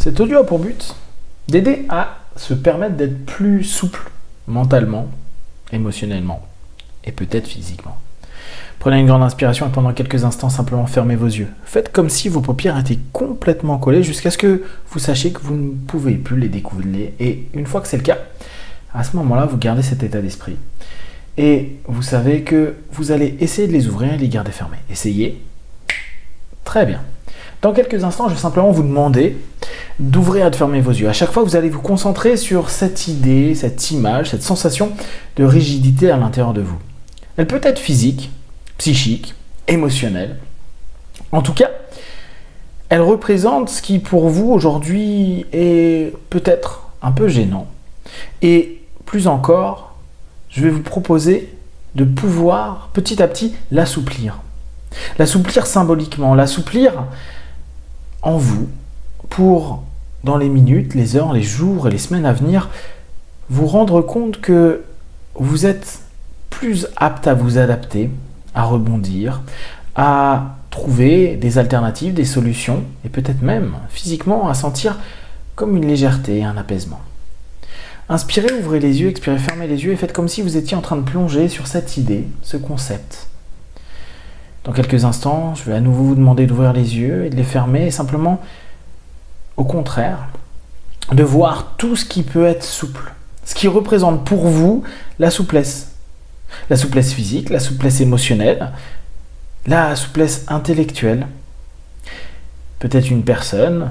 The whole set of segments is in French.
Cet audio a pour but d'aider à se permettre d'être plus souple mentalement, émotionnellement et peut-être physiquement. Prenez une grande inspiration et pendant quelques instants, simplement fermez vos yeux. Faites comme si vos paupières étaient complètement collées jusqu'à ce que vous sachiez que vous ne pouvez plus les découvrir. Et une fois que c'est le cas, à ce moment-là, vous gardez cet état d'esprit. Et vous savez que vous allez essayer de les ouvrir et les garder fermés. Essayez. Très bien. Dans quelques instants, je vais simplement vous demander d'ouvrir et de fermer vos yeux. À chaque fois, vous allez vous concentrer sur cette idée, cette image, cette sensation de rigidité à l'intérieur de vous. Elle peut être physique, psychique, émotionnelle. En tout cas, elle représente ce qui pour vous aujourd'hui est peut-être un peu gênant. Et plus encore, je vais vous proposer de pouvoir petit à petit l'assouplir. L'assouplir symboliquement, l'assouplir en vous pour, dans les minutes, les heures, les jours et les semaines à venir, vous rendre compte que vous êtes plus apte à vous adapter, à rebondir, à trouver des alternatives, des solutions et peut-être même physiquement à sentir comme une légèreté, un apaisement. Inspirez, ouvrez les yeux, expirez, fermez les yeux et faites comme si vous étiez en train de plonger sur cette idée, ce concept. Dans quelques instants, je vais à nouveau vous demander d'ouvrir les yeux et de les fermer et simplement, au contraire, de voir tout ce qui peut être souple, ce qui représente pour vous la souplesse. La souplesse physique, la souplesse émotionnelle, la souplesse intellectuelle, peut-être une personne,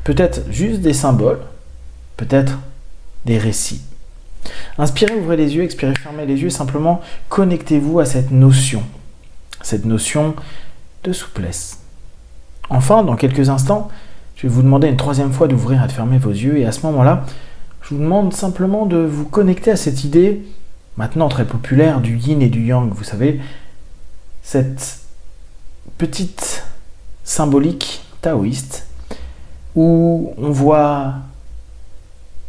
peut-être juste des symboles, peut-être des récits. Inspirez, ouvrez les yeux, expirez, fermez les yeux, simplement connectez-vous à cette notion de souplesse. Enfin, dans quelques instants, je vais vous demander une troisième fois d'ouvrir et de fermer vos yeux et à ce moment-là, je vous demande simplement de vous connecter à cette idée maintenant très populaire du yin et du yang, vous savez, cette petite symbolique taoïste où on voit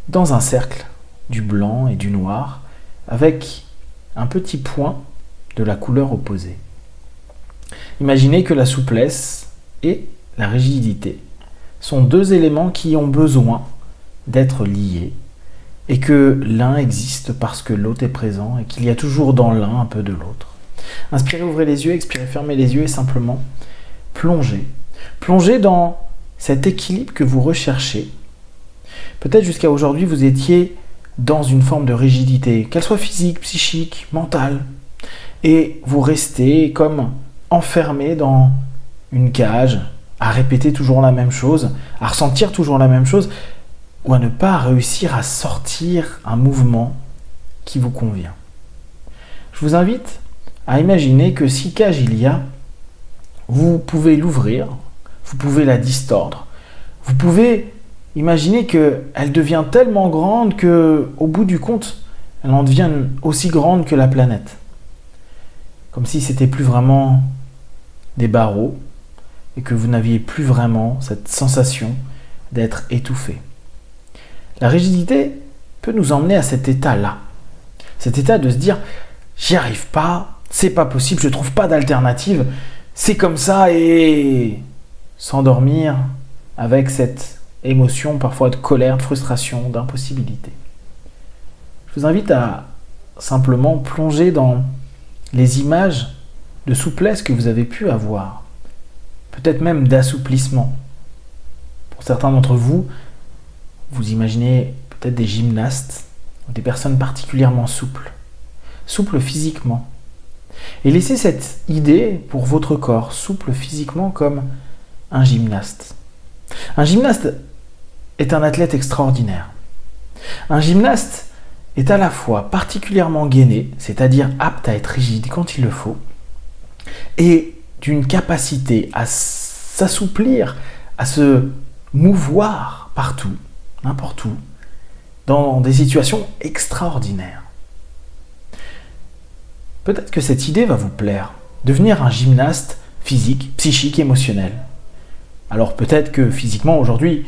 dans un cercle du blanc et du noir avec un petit point de la couleur opposée. Imaginez que la souplesse et la rigidité sont deux éléments qui ont besoin d'être liés et que l'un existe parce que l'autre est présent et qu'il y a toujours dans l'un un peu de l'autre. Inspirez, ouvrez les yeux, expirez, fermez les yeux et simplement plongez. Plongez dans cet équilibre que vous recherchez. Peut-être jusqu'à aujourd'hui, vous étiez dans une forme de rigidité, qu'elle soit physique, psychique, mentale, et vous restez comme enfermé dans une cage, à répéter toujours la même chose, à ressentir toujours la même chose, ou à ne pas réussir à sortir un mouvement qui vous convient. Je vous invite à imaginer que si cage il y a, vous pouvez l'ouvrir, vous pouvez la distordre, vous pouvez imaginer qu'elle devient tellement grande qu'au bout du compte, elle en devient aussi grande que la planète. Comme si c'était plus vraiment des barreaux et que vous n'aviez plus vraiment cette sensation d'être étouffé. La rigidité peut nous emmener à cet état-là. Cet état de se dire « j'y arrive pas, c'est pas possible, je trouve pas d'alternative, c'est comme ça » et s'endormir avec cette émotion parfois de colère, de frustration, d'impossibilité. Je vous invite à simplement plonger dans les images de souplesse que vous avez pu avoir, peut-être même d'assouplissement. Pour certains d'entre vous, vous imaginez peut-être des gymnastes ou des personnes particulièrement souples physiquement. Et laissez cette idée pour votre corps, souple physiquement comme un gymnaste. Un gymnaste est un athlète extraordinaire. Un gymnaste est à la fois particulièrement gainé, c'est-à-dire apte à être rigide quand il le faut, et d'une capacité à s'assouplir, à se mouvoir partout, n'importe où, dans des situations extraordinaires. Peut-être que cette idée va vous plaire, devenir un gymnaste physique, psychique, émotionnel. Alors peut-être que physiquement aujourd'hui,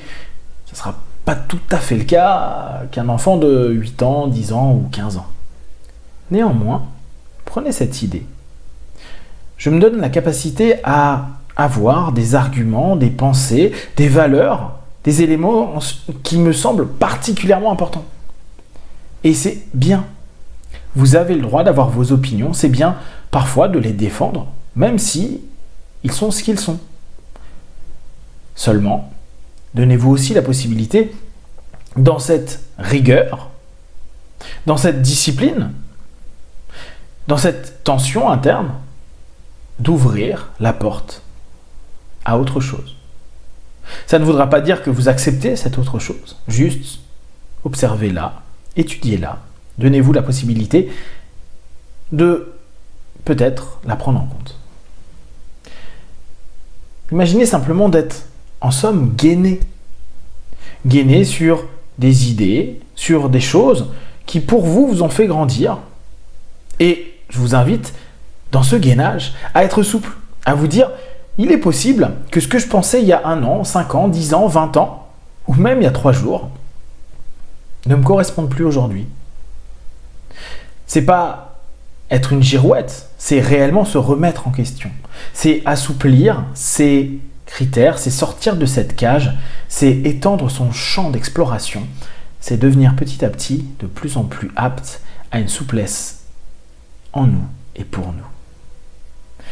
ce ne sera pas tout à fait le cas qu'un enfant de 8 ans, 10 ans ou 15 ans. Néanmoins, prenez cette idée. Je me donne la capacité à avoir des arguments, des pensées, des valeurs des éléments qui me semblent particulièrement importants. Et c'est bien. Vous avez le droit d'avoir vos opinions, c'est bien parfois de les défendre, même si ils sont ce qu'ils sont. Seulement, donnez-vous aussi la possibilité, dans cette rigueur, dans cette discipline, dans cette tension interne, d'ouvrir la porte à autre chose. Ça ne voudra pas dire que vous acceptez cette autre chose. Juste observez-la, étudiez-la. Donnez-vous la possibilité de peut-être la prendre en compte. Imaginez simplement d'être, en somme, gainé. Gainé sur des idées, sur des choses qui pour vous vous ont fait grandir. Et je vous invite, dans ce gainage, à être souple, à vous dire, il est possible que ce que je pensais il y a 1 an, 5 ans, 10 ans, 20 ans, ou même il y a 3 jours, ne me corresponde plus aujourd'hui. C'est pas être une girouette, c'est réellement se remettre en question. C'est assouplir ses critères, c'est sortir de cette cage, c'est étendre son champ d'exploration, c'est devenir petit à petit de plus en plus apte à une souplesse en nous et pour nous.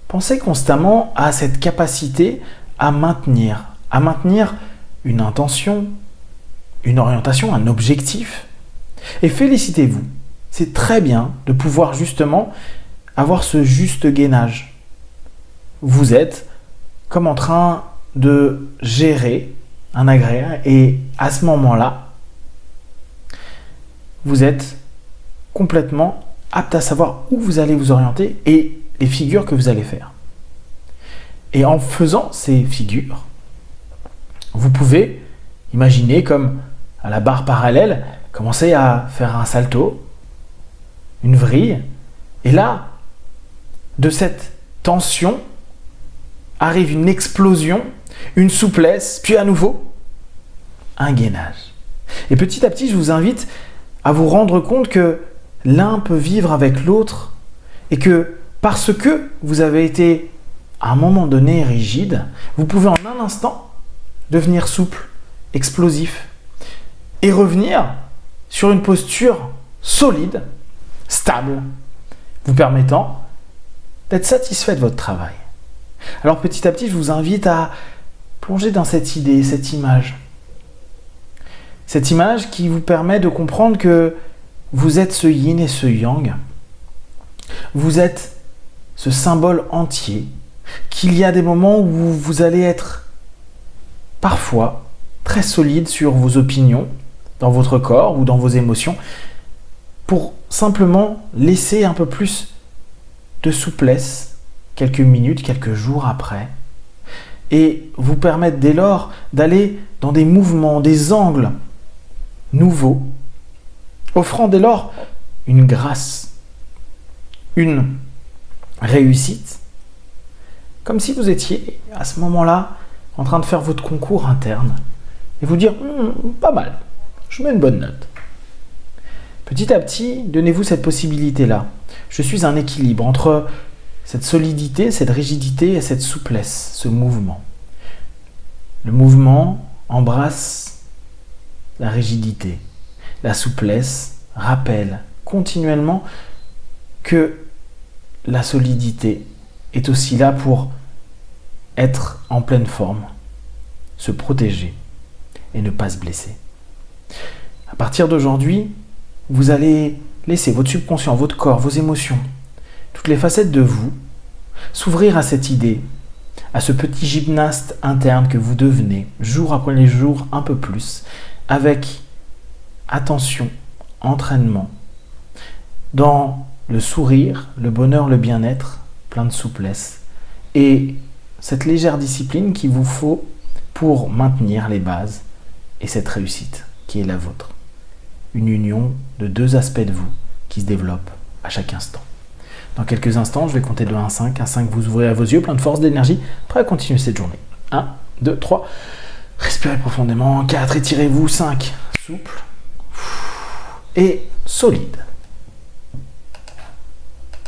Pensez constamment à cette capacité à maintenir une intention, une orientation, un objectif. Et félicitez-vous. C'est très bien de pouvoir justement avoir ce juste gainage. Vous êtes comme en train de gérer un agrégat et à ce moment-là, vous êtes complètement apte à savoir où vous allez vous orienter et les figures que vous allez faire. Et en faisant ces figures, vous pouvez imaginer comme à la barre parallèle, commencer à faire un salto, une vrille, et là, de cette tension, arrive une explosion, une souplesse, puis à nouveau, un gainage. Et petit à petit, je vous invite à vous rendre compte que l'un peut vivre avec l'autre et que parce que vous avez été à un moment donné rigide, vous pouvez en un instant devenir souple, explosif et revenir sur une posture solide, stable, vous permettant d'être satisfait de votre travail. Alors petit à petit, je vous invite à plonger dans cette idée, cette image. Cette image qui vous permet de comprendre que vous êtes ce yin et ce yang. Vous êtes ce symbole entier, qu'il y a des moments où vous allez être parfois très solide sur vos opinions, dans votre corps ou dans vos émotions, pour simplement laisser un peu plus de souplesse quelques minutes, quelques jours après, et vous permettre dès lors d'aller dans des mouvements, des angles nouveaux, offrant dès lors une grâce, une réussite, comme si vous étiez à ce moment-là en train de faire votre concours interne et vous dire pas mal, je mets une bonne note. Petit à petit, donnez-vous cette possibilité-là. Je suis un équilibre entre cette solidité, cette rigidité et cette souplesse, ce mouvement. Le mouvement embrasse la rigidité. La souplesse rappelle continuellement que la solidité est aussi là pour être en pleine forme, se protéger et ne pas se blesser. À partir d'aujourd'hui, vous allez laisser votre subconscient, votre corps, vos émotions, toutes les facettes de vous, s'ouvrir à cette idée, à ce petit gymnaste interne que vous devenez, jour après jour un peu plus, avec attention, entraînement, dans le sourire, le bonheur, le bien-être, plein de souplesse, et cette légère discipline qu'il vous faut pour maintenir les bases et cette réussite qui est la vôtre. Une union de 2 aspects de vous qui se développent à chaque instant. Dans quelques instants, je vais compter de 1 à 5. À 5, vous ouvrez à vos yeux, plein de force, d'énergie, prêt à continuer cette journée. 1, 2, 3. Respirez profondément. 4, étirez-vous. 5, souple. Et solide.